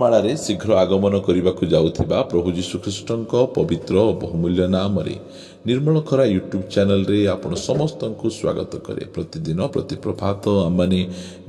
ମାଳାରେ ଶୀଘ୍ର ଆଗମନ କରିବାକୁ ଯାଉଥିବା ପ୍ରଭୁ ଯୀଶୁଖ୍ରୀଷ୍ଟଙ୍କ ପବିତ୍ର ଓ ବହୁମୂଲ୍ୟ ନାମରେ ନିର୍ମଳ ଖରା ୟୁଟ୍ୟୁବ୍ ଚ୍ୟାନେଲରେ ଆପଣ ସମସ୍ତଙ୍କୁ ସ୍ୱାଗତ କରେ। ପ୍ରତିଦିନ ପ୍ରତି ପ୍ରଭାତ ଆମମାନେ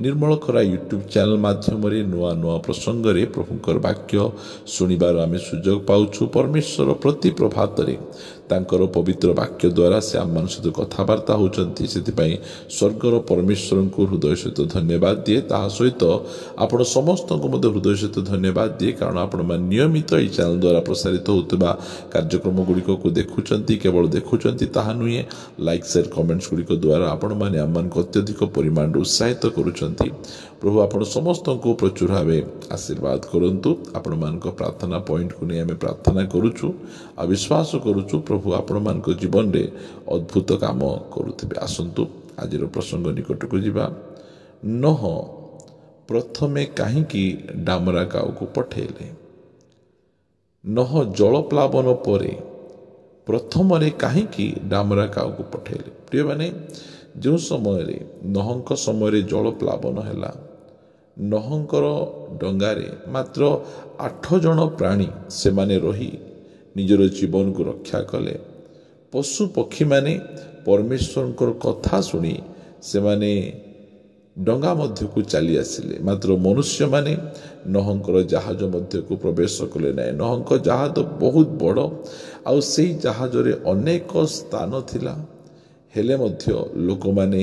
ନିର୍ମଳ ଖରା ୟୁଟ୍ୟୁବ୍ ଚ୍ୟାନେଲ ମାଧ୍ୟମରେ ନୂଆ ନୂଆ ପ୍ରସଙ୍ଗରେ ପ୍ରଭୁଙ୍କର ବାକ୍ୟ ଶୁଣିବାର ଆମେ ସୁଯୋଗ ପାଉଛୁ। ପରମେଶ୍ୱର ପ୍ରତି ପ୍ରଭାତରେ ତାଙ୍କର ପବିତ୍ର ବାକ୍ୟ ଦ୍ୱାରା ସେ ଆମମାନଙ୍କ ସହିତ କଥାବାର୍ତ୍ତା ହେଉଛନ୍ତି। ସେଥିପାଇଁ ସ୍ୱର୍ଗର ପରମେଶ୍ୱରଙ୍କୁ ହୃଦୟ ସହିତ ଧନ୍ୟବାଦ ଦିଏ। ତାହା ସହିତ ଆପଣ ସମସ୍ତଙ୍କୁ ମଧ୍ୟ ହୃଦୟ ସହିତ ଧନ୍ୟବାଦ ଦିଏ, କାରଣ ଆପଣମାନେ ନିୟମିତ ଏହି ଚ୍ୟାନେଲ ଦ୍ୱାରା ପ୍ରସାରିତ ହେଉଥିବା କାର୍ଯ୍ୟକ୍ରମ ଗୁଡ଼ିକକୁ ଦେଖୁଛନ୍ତି। କେବଳ ଦେଖୁଛନ୍ତି ତାହା ନୁହେଁ, ଲାଇକ୍ ସେୟାର କମେଣ୍ଟସ୍ ଗୁଡ଼ିକ ଦ୍ୱାରା ଆପଣମାନେ ଆମମାନଙ୍କୁ ଅତ୍ୟଧିକ ପରିମାଣରେ ଉତ୍ସାହିତ କରୁଛନ୍ତି। ପ୍ରଭୁ ଆପଣ ସମସ୍ତଙ୍କୁ ପ୍ରଚୁର ଭାବେ ଆଶୀର୍ବାଦ କରନ୍ତୁ। ଆପଣମାନଙ୍କ ପ୍ରାର୍ଥନା ପଏଣ୍ଟକୁ ନେଇ ଆମେ ପ୍ରାର୍ଥନା କରୁଛୁ ଆଉ ବିଶ୍ୱାସ କରୁଛୁ ପ୍ରଭୁ ଆପଣମାନଙ୍କ ଜୀବନରେ ଅଦ୍ଭୁତ କାମ କରୁଥିବେ। ଆସନ୍ତୁ ଆଜିର ପ୍ରସଙ୍ଗ ନିକଟକୁ ଯିବା। ନୋହ ପ୍ରଥମେ କାହିଁକି ଡାମରା କାଉକୁ ପଠାଇଲେ? ନୋହ ଜଳପ୍ଲାବନ ପରେ ପ୍ରଥମରେ କାହିଁକି ଡାମରା କାଉକୁ ପଠାଇଲେ? ପ୍ରିୟମାନେ, ଯେଉଁ ସମୟରେ ନୋହଙ୍କ ସମୟରେ ଜଳପ୍ଲାବନ ହେଲା, ନୋହଙ୍କର ଡଙ୍ଗାରେ ମାତ୍ର 8 ଜଣ ପ୍ରାଣୀ ସେମାନେ ରହି ନିଜର ଜୀବନକୁ ରକ୍ଷା କଲେ। ପଶୁ ପକ୍ଷୀମାନେ ପରମେଶ୍ୱରଙ୍କର କଥା ଶୁଣି ସେମାନେ ଡଙ୍ଗା ମଧ୍ୟକୁ ଚାଲି ଆସିଲେ, ମାତ୍ର ମନୁଷ୍ୟମାନେ ନୋହଙ୍କର ଜାହାଜ ମଧ୍ୟକୁ ପ୍ରବେଶ କଲେ ନାହିଁ। ନୋହଙ୍କ ଜାହାଜ ବହୁତ ବଡ଼ ଆଉ ସେହି ଜାହାଜରେ ଅନେକ ସ୍ଥାନ ଥିଲା, ହେଲେ ମଧ୍ୟ ଲୋକମାନେ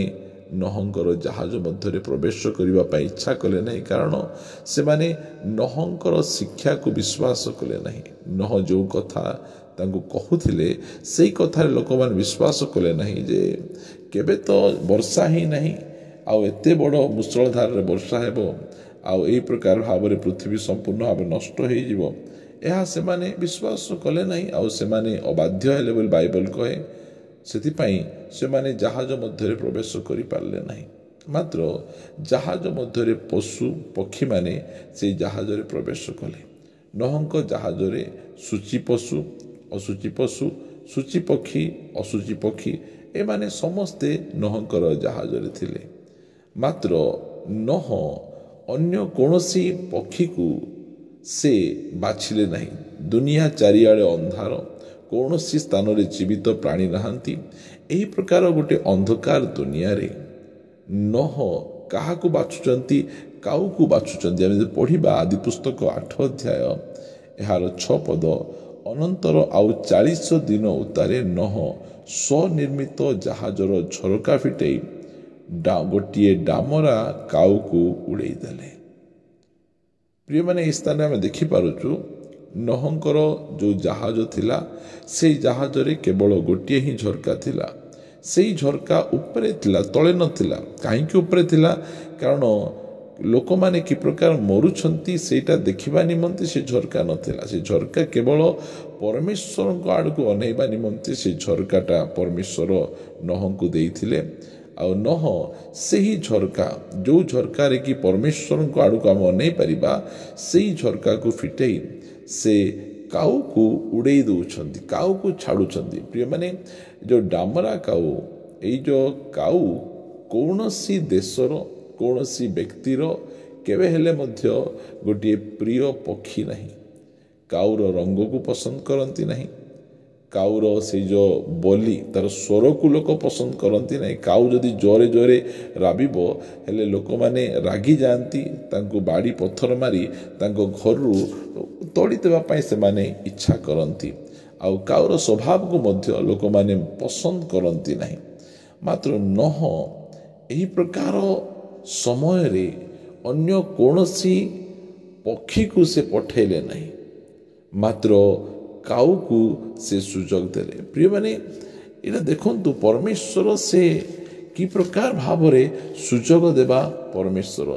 ନୋହଙ୍କର ଜାହାଜ ମଧ୍ୟରେ ପ୍ରବେଶ କରିବା ପାଇଁ ଇଚ୍ଛା କଲେ ନାହିଁ, କାରଣ ସେମାନେ ନୋହଙ୍କର ଶିକ୍ଷାକୁ ବିଶ୍ୱାସ କଲେ ନାହିଁ। ନୋହ ଯେଉଁ କଥା ତାଙ୍କୁ କହୁଥିଲେ ସେଇ କଥାରେ ଲୋକମାନେ ବିଶ୍ୱାସ କଲେ ନାହିଁ ଯେ କେବେ ତ ବର୍ଷା ହିଁ ନାହିଁ, ଆଉ ଏତେ ବଡ଼ ମୂଷଳଧାରରେ ବର୍ଷା ହେବ ଆଉ ଏହି ପ୍ରକାର ଭାବରେ ପୃଥିବୀ ସମ୍ପୂର୍ଣ୍ଣ ଭାବେ ନଷ୍ଟ ହୋଇଯିବ, ଏହା ସେମାନେ ବିଶ୍ୱାସ କଲେ ନାହିଁ ଆଉ ସେମାନେ ଅବାଧ୍ୟ ହେଲେ ବୋଲି ବାଇବଲ କହେ। ସେଥିପାଇଁ ସେମାନେ ଜାହାଜ ମଧ୍ୟରେ ପ୍ରବେଶ କରିପାରିଲେ ନାହିଁ। ମାତ୍ର ଜାହାଜ ମଧ୍ୟରେ ପଶୁ ପକ୍ଷୀମାନେ ସେହି ଜାହାଜରେ ପ୍ରବେଶ କଲେ। ନୋହଙ୍କ ଜାହାଜରେ ସୂଚି ପଶୁ, ଅଶୁଚି ପଶୁ, ସୂଚି ପକ୍ଷୀ, ଅଶୁଚି ପକ୍ଷୀ ଏମାନେ ସମସ୍ତେ ନୋହଙ୍କର ଜାହାଜରେ ଥିଲେ। ମାତ୍ର ନୋହ ଅନ୍ୟ କୌଣସି ପକ୍ଷୀକୁ ସେ ବାଛିଲେ ନାହିଁ। ଦୁନିଆ ଚାରିଆଡ଼େ ଅନ୍ଧାର, କୌଣସି ସ୍ଥାନରେ ଜୀବିତ ପ୍ରାଣୀ ନାହାନ୍ତି। ଏହି ପ୍ରକାର ଗୋଟେ ଅନ୍ଧକାର ଦୁନିଆରେ ନୋହ କାହାକୁ ବାଛୁଛନ୍ତି? କାଉକୁ ବାଛୁଛନ୍ତି। ଆମେ ଯଦି ପଢ଼ିବା ଆଦି ପୁସ୍ତକ 8 ଅଧ୍ୟାୟ ଏହାର 6 ପଦ, ଅନନ୍ତର ଆଉ 40 ଦିନ ଉତ୍ତାରେ ନୋହ ସ୍ୱନିର୍ମିତ ଜାହାଜର ଝରକା ଫିଟେଇ ଗୋଟିଏ ଡାମରା କାଉକୁ ଉଡ଼େଇ ଦେଲେ। ପ୍ରିୟମାନେ, ଏହି ସ୍ଥାନରେ ଆମେ ଦେଖିପାରୁଛୁ ନୋହଙ୍କର ଯେଉଁ ଜାହାଜ ଥିଲା ସେଇ ଜାହାଜରେ କେବଳ ଗୋଟିଏ ହିଁ ଝରକା ଥିଲା। ସେଇ ଝରକା ଉପରେ ଥିଲା, ତଳେ ନଥିଲା। କାହିଁକି ଉପରେ ଥିଲା? କାରଣ ଲୋକମାନେ କି ପ୍ରକାର ମରୁଛନ୍ତି ସେଇଟା ଦେଖିବା ନିମନ୍ତେ ସେ ଝରକା ନଥିଲା। ସେ ଝରକା କେବଳ ପରମେଶ୍ୱରଙ୍କ ଆଡ଼କୁ ଅନେଇବା ନିମନ୍ତେ ସେ ଝରକାଟା ପରମେଶ୍ୱର ନୋହଙ୍କୁ ଦେଇଥିଲେ। ଆଉ ନୋହ ସେହି ଝରକା, ଯେଉଁ ଝରକାରେ କି ପରମେଶ୍ୱରଙ୍କ ଆଡ଼କୁ ଆମେ ଅନେଇ ପାରିବା, ସେଇ ଝରକାକୁ ଫିଟେଇ ସେ କାଉକୁ ଉଡ଼େଇ ଦେଉଛନ୍ତି, କାଉକୁ ଛାଡ଼ୁଛନ୍ତି। ପ୍ରିୟମାନେ, ଯେଉଁ ଡାମରା କାଉ, ଏଇ ଯେଉଁ କାଉ କୌଣସି ଦେଶର କୌଣସି ବ୍ୟକ୍ତିର କେବେ ହେଲେ ମଧ୍ୟ ଗୋଟିଏ ପ୍ରିୟ ପକ୍ଷୀ ନାହିଁ। କାଉର ରଙ୍ଗକୁ ପସନ୍ଦ କରନ୍ତି ନାହିଁ। କାଉର ସେଇ ଯେଉଁ ବୋଲି, ତାର ସ୍ୱରକୁ ଲୋକ ପସନ୍ଦ କରନ୍ତି ନାହିଁ। କାଉ ଯଦି ଜୋରେ ଜୋରେ ରାବିବ ହେଲେ ଲୋକମାନେ ରାଗିଯାଆନ୍ତି, ତାଙ୍କୁ ବାଡ଼ି ପଥର ମାରି ତାଙ୍କ ଘରରୁ ତଡ଼ି ଦେବା ପାଇଁ ସେମାନେ ଇଚ୍ଛା କରନ୍ତି। ଆଉ କାଉର ସ୍ୱଭାବକୁ ମଧ୍ୟ ଲୋକମାନେ ପସନ୍ଦ କରନ୍ତି ନାହିଁ। ମାତ୍ର ନୋହ ଏହି ପ୍ରକାର ସମୟରେ ଅନ୍ୟ କୌଣସି ପକ୍ଷୀକୁ ସେ ପଠାଇଲେ ନାହିଁ, ମାତ୍ର କାଉକୁ ସେ ସୁଯୋଗ ଦେଲେ। ପ୍ରିୟମାନେ, ଏଇଟା ଦେଖନ୍ତୁ ପରମେଶ୍ୱର ସେ କି ପ୍ରକାର ଭାବରେ ସୁଯୋଗ ଦେବା ପରମେଶ୍ୱର।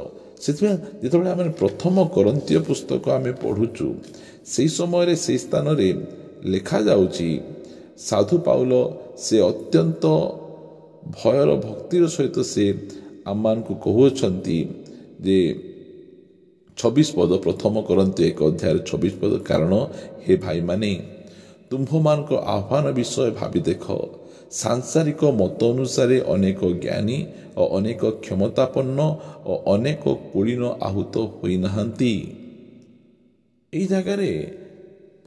ସେଥିପାଇଁ ଯେତେବେଳେ ଆମେ ପ୍ରଥମ କରନ୍ତୀୟ ପୁସ୍ତକ ଆମେ ପଢ଼ୁଛୁ, ସେହି ସମୟରେ ସେହି ସ୍ଥାନରେ ଲେଖାଯାଉଛି ସାଧୁ ପାଉଲ ସେ ଅତ୍ୟନ୍ତ ଭୟର ଭକ୍ତିର ସହିତ ସେ ଆମମାନଙ୍କୁ କହୁଅଛନ୍ତି ଯେ 26 ପଦ, ପ୍ରଥମ କରନ୍ତି 1 ଅଧ୍ୟାୟରେ 26 ପଦ, କାରଣ ହେ ଭାଇମାନେ, ତୁମ୍ଭମାନଙ୍କ ଆହ୍ୱାନ ବିଷୟ ଭାବି ଦେଖ, ସାଂସାରିକ ମତ ଅନୁସାରେ ଅନେକ ଜ୍ଞାନୀ ଓ ଅନେକ କ୍ଷମତାପନ୍ନ ଓ ଅନେକ କୁଳୀନ ଆହୁତ ହୋଇନାହାନ୍ତି। এই ଜାଗାରେ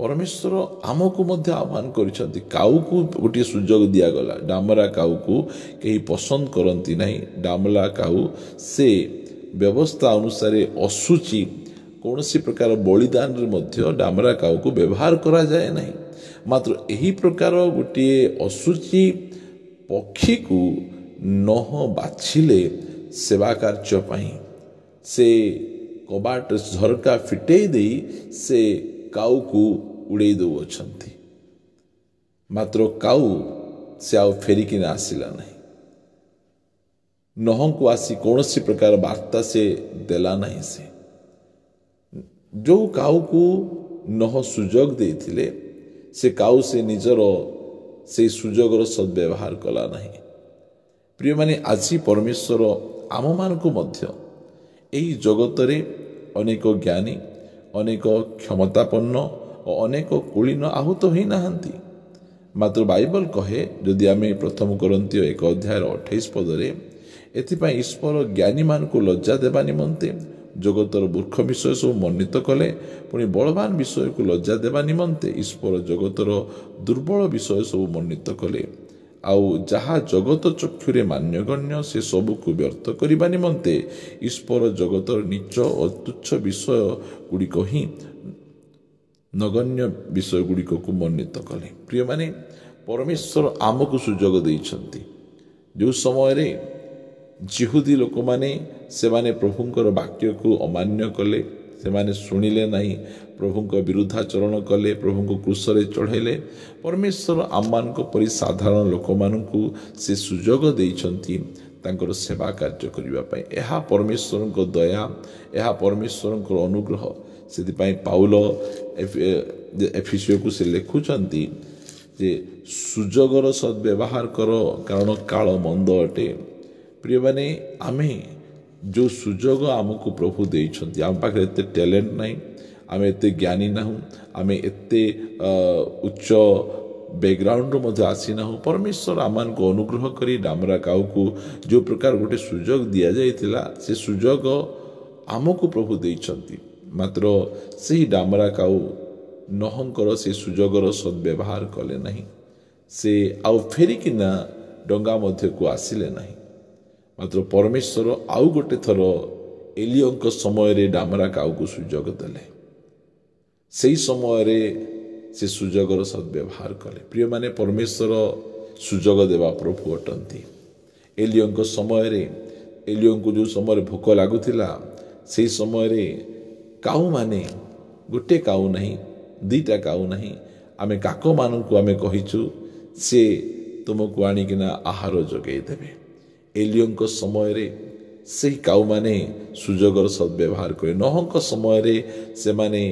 ପରମେଶ୍ୱର ଆମକୁ ମଧ୍ୟ ଆହ୍ୱାନ କରିଛନ୍ତି। କାଉକୁ ଗୋଟିଏ ସୁଯୋଗ ଦିଆଗଲା। ଡାମରା କାଉକୁ କେହି ପସନ୍ଦ କରନ୍ତି ନାହିଁ। ଡାମରା କାଉ ସେ ବ୍ୟବସ୍ଥା ଅନୁସାରେ ଅଶୁଚି କୌଣସି ପ୍ରକାର ବଳିଦାନରେ ମଧ୍ୟ ଡାମରା କାଉକୁ ବ୍ୟବହାର କରାଯାଏ ନାହିଁ। ମାତ୍ର ଏହି ପ୍ରକାର ଗୋଟିଏ ଅଶୁଚି ପକ୍ଷୀକୁ ନହ ବାଛିଲେ ସେବା କାର୍ଯ୍ୟ ପାଇଁ ସେ କବାଟ ଝରକା ଫିଟେଇ ଦେଇ ସେ କାଉକୁ ଉଡ଼େଇ ଦେଉଅଛନ୍ତି। ମାତ୍ର କାଉ ସେ ଆଉ ଫେରିକିନା ଆସିଲା ନାହିଁ। ନହଙ୍କୁ ଆସି କୌଣସି ପ୍ରକାର ବାର୍ତ୍ତା ସେ ଦେଲା ନାହିଁ। ସେ ଯେଉଁ କାଉକୁ ନହ ସୁଯୋଗ ଦେଇଥିଲେ ସେ କାଉ ସେ ନିଜର ସେଇ ସୁଯୋଗର ସଦ୍ବ୍ୟବହାର କଲା ନାହିଁ। ପ୍ରିୟମାନେ, ଆଜି ପରମେଶ୍ୱର ଆମମାନଙ୍କୁ ମଧ୍ୟ ଏହି ଜଗତରେ ଅନେକ ଜ୍ଞାନୀ, ଅନେକ କ୍ଷମତାପନ୍ନ ଓ ଅନେକ କୁଳୀନ ଆହୁତ ହୋଇନାହାନ୍ତି। ମାତ୍ର ବାଇବଲ କହେ, ଯଦି ଆମେ 1 Corinthians 1:28 ଏଥିପାଇଁ ଈଶ୍ୱର ଜ୍ଞାନୀମାନଙ୍କୁ ଲଜ୍ଜା ଦେବା ନିମନ୍ତେ ଜଗତର ମୂର୍ଖ ବିଷୟ ସବୁ ମଣ୍ଡିତ କଲେ, ପୁଣି ବଳବାନ ବିଷୟକୁ ଲଜ୍ଜା ଦେବା ନିମନ୍ତେ ଈଶ୍ୱର ଜଗତର ଦୁର୍ବଳ ବିଷୟ ସବୁ ମଣ୍ଡିତ କଲେ। ଆଉ ଯାହା ଜଗତ ଚକ୍ଷୁରେ ମାନ୍ୟଗଣ୍ୟ ସେ ସବୁକୁ ବ୍ୟର୍ଥ କରିବା ନିମନ୍ତେ ଈଶ୍ୱର ଜଗତର ନୀଚ ଓ ତୁଚ୍ଛ ବିଷୟ ଗୁଡ଼ିକ ହିଁ ନଗଣ୍ୟ ବିଷୟ ଗୁଡ଼ିକକୁ ମଣ୍ଡିତ କଲେ। ପ୍ରିୟମାନେ, ପରମେଶ୍ୱର ଆମକୁ ସୁଯୋଗ ଦେଇଛନ୍ତି। ଯେଉଁ ସମୟରେ ଜିହୁଦୀ ଲୋକମାନେ ସେମାନେ ପ୍ରଭୁଙ୍କର ବାକ୍ୟକୁ ଅମାନ୍ୟ କଲେ, ସେମାନେ ଶୁଣିଲେ ନାହିଁ, ପ୍ରଭୁଙ୍କ ବିରୁଦ୍ଧାଚରଣ କଲେ, ପ୍ରଭୁଙ୍କୁ କ୍ରୁଶରେ ଚଢ଼ାଇଲେ, ପରମେଶ୍ୱର ଆମମାନଙ୍କ ପରି ସାଧାରଣ ଲୋକମାନଙ୍କୁ ସେ ସୁଯୋଗ ଦେଇଛନ୍ତି ତାଙ୍କର ସେବା କାର୍ଯ୍ୟ କରିବା ପାଇଁ। ଏହା ପରମେଶ୍ୱରଙ୍କ ଦୟା, ଏହା ପରମେଶ୍ୱରଙ୍କର ଅନୁଗ୍ରହ। ସେଥିପାଇଁ ପାଉଲ ଏଫେସୀୟକୁ ସେ ଲେଖୁଛନ୍ତି ଯେ ସୁଯୋଗର ସଦ୍ବ୍ୟବହାର କର, କାରଣ କାଳ ମନ୍ଦ ଅଟେ। ପ୍ରିୟମାନେ, ଆମେ ଯେଉଁ ସୁଯୋଗ ଆମକୁ ପ୍ରଭୁ ଦେଇଛନ୍ତି, ଆମ ପାଖରେ ଏତେ ଟ୍ୟାଲେଣ୍ଟ ନାହିଁ, ଆମେ ଏତେ ଜ୍ଞାନୀ ନାହୁଁ, ଆମେ ଏତେ ଉଚ୍ଚ ବ୍ୟାକଗ୍ରାଉଣ୍ଡରୁ ମଧ୍ୟ ଆସିନାହୁଁ। ପରମେଶ୍ୱର ଆମମାନଙ୍କୁ ଅନୁଗ୍ରହ କରି ଡାମରା କାଉକୁ ଯେଉଁ ପ୍ରକାର ଗୋଟେ ସୁଯୋଗ ଦିଆଯାଇଥିଲା ସେ ସୁଯୋଗ ଆମକୁ ପ୍ରଭୁ ଦେଇଛନ୍ତି। ମାତ୍ର ସେହି ଡାମରା କାଉ ନହଙ୍କର ସେ ସୁଯୋଗର ସଦ୍ବ୍ୟବହାର କଲେ ନାହିଁ। ସେ ଆଉ ଫେରିକିନା ଡଙ୍ଗା ମଧ୍ୟକୁ ଆସିଲେ ନାହିଁ। ମାତ୍ର ପରମେଶ୍ୱର ଆଉ ଗୋଟେ ଥର ଏଲିୟଙ୍କ ସମୟରେ ଡାମରା କାଉକୁ ସୁଯୋଗ ଦେଲେ। ସେହି ସମୟରେ ସେ ସୁଯୋଗର ସଦ୍ବ୍ୟବହାର କଲେ। ପ୍ରିୟମାନେ, ପରମେଶ୍ୱର ସୁଯୋଗ ଦେବା ପ୍ରଭୁ ଅଟନ୍ତି। ଏଲିୟଙ୍କ ସମୟରେ ଏଲିୟଙ୍କୁ ଯେଉଁ ସମୟରେ ଭୋକ ଲାଗୁଥିଲା ସେହି ସମୟରେ କାଉମାନେ, ଗୋଟେ କାଉ ନାହିଁ, 2ଟା କାଉ ନାହିଁ, ଆମେ କାକମାନଙ୍କୁ ଆମେ କହିଛୁ ସେ ତୁମକୁ ଆଣିକିନା ଆହାର ଯୋଗାଇ ଦେବେ। ଏଲିୟଙ୍କ ସମୟରେ ସେହି କାଉମାନେ ସୁଯୋଗର ସଦ୍ବ୍ୟବହାର କଲେ। ନହଙ୍କ ସମୟରେ ସେମାନେ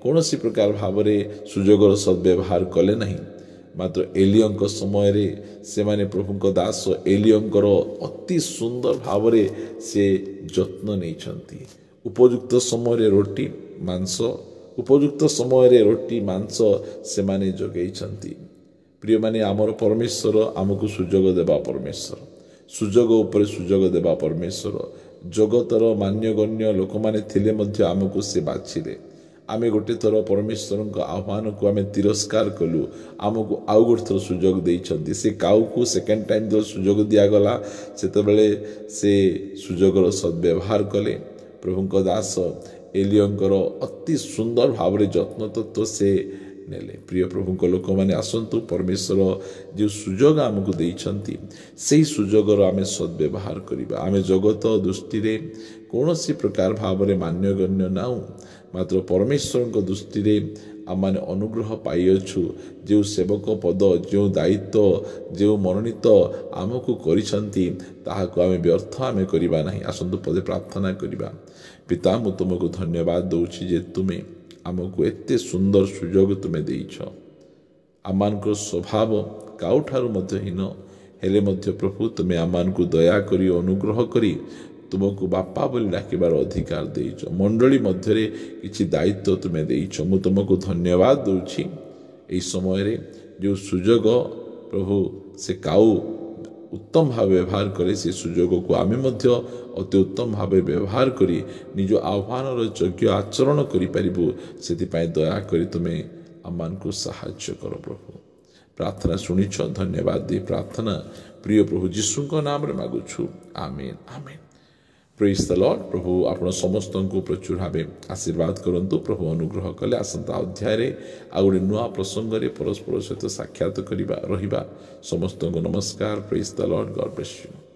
କୌଣସି ପ୍ରକାର ଭାବରେ ସୁଯୋଗର ସଦ୍ବ୍ୟବହାର କଲେ ନାହିଁ। ମାତ୍ର ଏଲିୟଙ୍କ ସମୟରେ ସେମାନେ ପ୍ରଭୁଙ୍କ ଦାସ ଏଲିୟଙ୍କର ଅତି ସୁନ୍ଦର ଭାବରେ ସେ ଯତ୍ନ ନେଇଛନ୍ତି। ଉପଯୁକ୍ତ ସମୟରେ ରୁଟି ମାଂସ, ଉପଯୁକ୍ତ ସମୟରେ ରୁଟି ମାଂସ ସେମାନେ ଯୋଗାଇଛନ୍ତି। ପ୍ରିୟମାନେ, ଆମର ପରମେଶ୍ୱର ଆମକୁ ସୁଯୋଗ ଦେବା ପରମେଶ୍ୱର, ସୁଯୋଗ ଉପରେ ସୁଯୋଗ ଦେବା ପରମେଶ୍ୱର। ଜଗତର ମାନ୍ୟଗଣ୍ୟ ଲୋକମାନେ ଥିଲେ ମଧ୍ୟ ଆମକୁ ସେ ବାଛିଲେ। ଆମେ ଗୋଟେ ଥର ପରମେଶ୍ୱରଙ୍କ ଆହ୍ୱାନକୁ ଆମେ ତିରସ୍କାର କଲୁ, ଆମକୁ ଆଉ ଗୋଟେ ଥର ସୁଯୋଗ ଦେଇଛନ୍ତି। ସେ କାଉକୁ ସେକେଣ୍ଡ ଟାଇମ୍ ଯେତେବେଳେ ସୁଯୋଗ ଦିଆଗଲା ସେତେବେଳେ ସେ ସୁଯୋଗର ସଦ୍ବ୍ୟବହାର କଲେ। ପ୍ରଭୁଙ୍କ ଦାସ ଏଲିୟଙ୍କର ଅତି ସୁନ୍ଦର ଭାବରେ ଯତ୍ନ ତତ୍ତ୍ୱ ସେ ନେଲେ। ପ୍ରିୟ ପ୍ରଭୁଙ୍କ ଲୋକମାନେ, ଆସନ୍ତୁ ପରମେଶ୍ୱର ଯେଉଁ ସୁଯୋଗ ଆମକୁ ଦେଇଛନ୍ତି ସେହି ସୁଯୋଗର ଆମେ ସଦ୍ବ୍ୟବହାର କରିବା। ଆମେ ଜଗତ ଦୃଷ୍ଟିରେ କୌଣସି ପ୍ରକାର ଭାବରେ ମାନ୍ୟଗଣ୍ୟ ନାହୁଁ, ମାତ୍ର ପରମେଶ୍ୱରଙ୍କ ଦୃଷ୍ଟିରେ ଆମମାନେ ଅନୁଗ୍ରହ ପାଇଅଛୁ। ଯେଉଁ ସେବକ ପଦ, ଯେଉଁ ଦାୟିତ୍ୱ, ଯେଉଁ ମନୋନୀତ ଆମକୁ କରିଛନ୍ତି ତାହାକୁ ଆମେ ବ୍ୟର୍ଥ ଆମେ କରିବା ନାହିଁ। ଆସନ୍ତୁ ପଦେ ପ୍ରାର୍ଥନା କରିବା। ପିତା, ମୁଁ ତୁମକୁ ଧନ୍ୟବାଦ ଦେଉଛି ଯେ ତୁମେ ଆମକୁ ଏତେ ସୁନ୍ଦର ସୁଯୋଗ ତୁମେ ଦେଇଛ। ଆମମାନଙ୍କର ସ୍ୱଭାବ କାଉଠାରୁ ମଧ୍ୟ ହୀନ, ହେଲେ ମଧ୍ୟ ପ୍ରଭୁ ତୁମେ ଆମମାନଙ୍କୁ ଦୟାକରି ଅନୁଗ୍ରହ କରି ତୁମକୁ ବାପା ବୋଲି ଡାକିବାର ଅଧିକାର ଦେଇଛ। ମଣ୍ଡଳୀ ମଧ୍ୟରେ କିଛି ଦାୟିତ୍ୱ ତୁମେ ଦେଇଛ। ମୁଁ ତୁମକୁ ଧନ୍ୟବାଦ ଦେଉଛି। ଏହି ସମୟରେ ଯେଉଁ ସୁଯୋଗ ପ୍ରଭୁ ସେ କାଉ उत्तम भाव व्यवहार करे से सुजोग को आम अति उत्तम भाव व्यवहार करी निज आह्वान योग्य आचरण करूँ से दयाकोरी तुम्हें आम को साहाय्य कर प्रभु प्रार्थना शुणिछ धन्यवाद दे प्रार्थना प्रिय प्रभु जीशु नाम रे मागुछु आमेन आमेन प्रेज द लॉर्ड प्रभु आपण समस्त को प्रचुर भाव आशीर्वाद करंतु प्रभु अनुग्रह कले आसंता अध्याय आ गोटे नुआ प्रसंग रे परस्पर सहित साक्षात करिबा रहिबा समस्त को नमस्कार praise the Lord God bless you.